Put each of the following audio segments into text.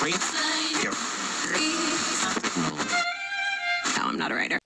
No, I'm not a writer.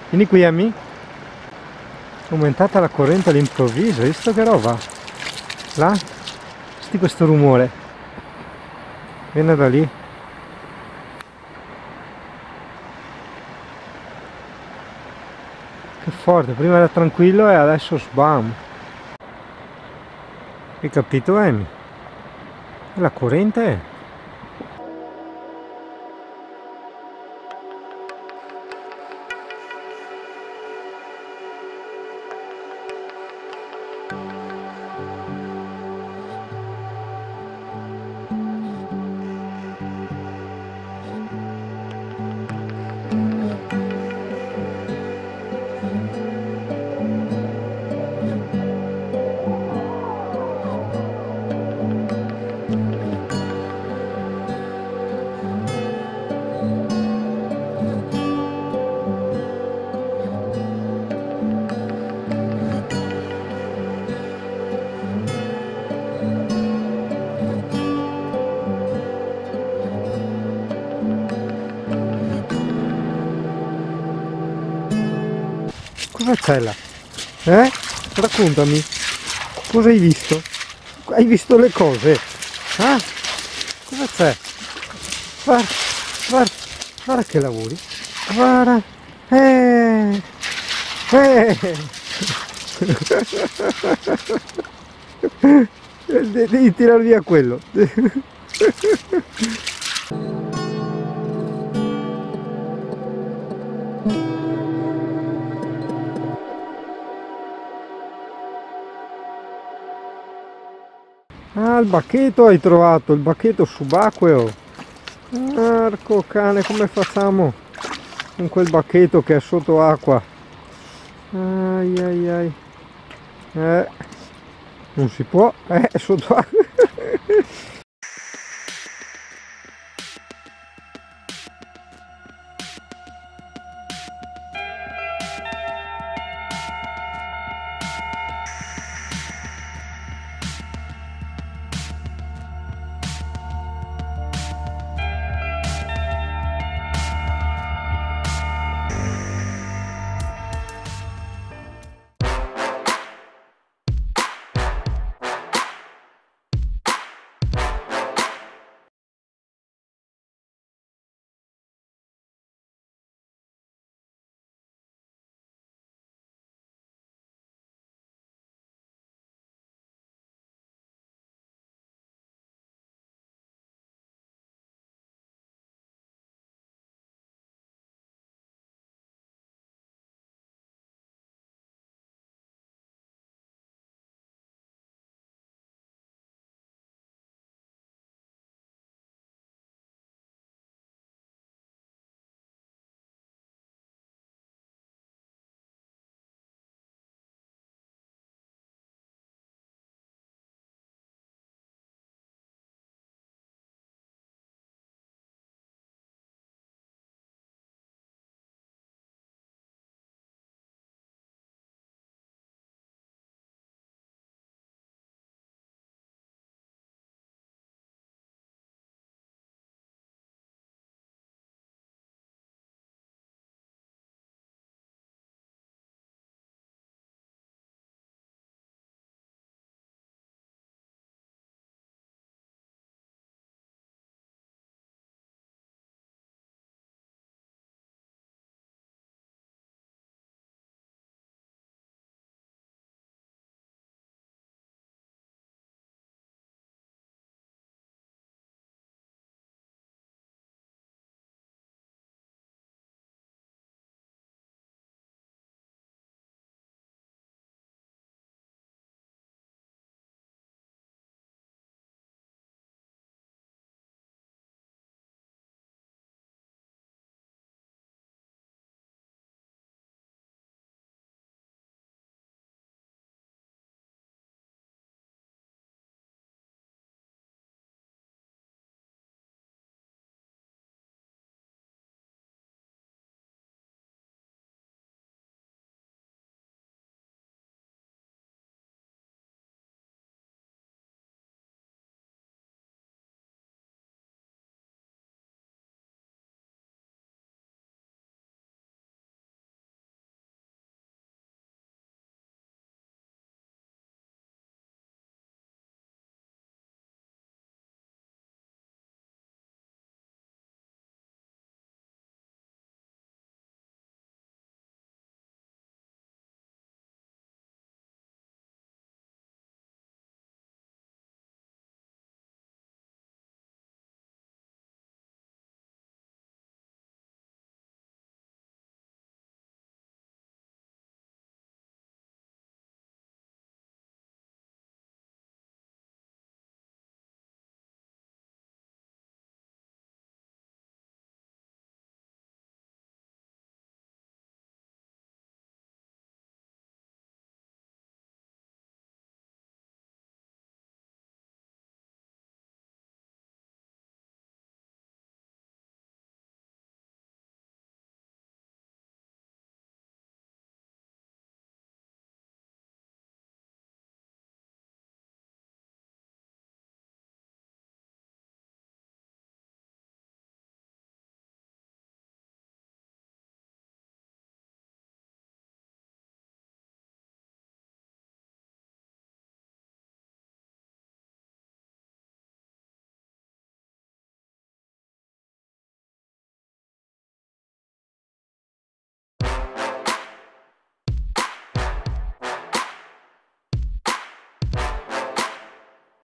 Vieni qui, Amy. È aumentata la corrente all'improvviso, hai visto che roba? Là? Senti questo rumore. Viene da lì. Che forte, prima era tranquillo e adesso sbam. Hai capito, Amy? La corrente è... Cosa c'è là? Raccontami. Cosa hai visto? Hai visto le cose? Ah? Cosa c'è? Guarda, guarda, guarda che lavori. Guarda. Devi tirar via quello. Ah, il bacchetto hai trovato, il bacchetto subacqueo. Marco cane, come facciamo con quel bacchetto che è sotto acqua? Ai ai ai. Non si può, è sotto acqua.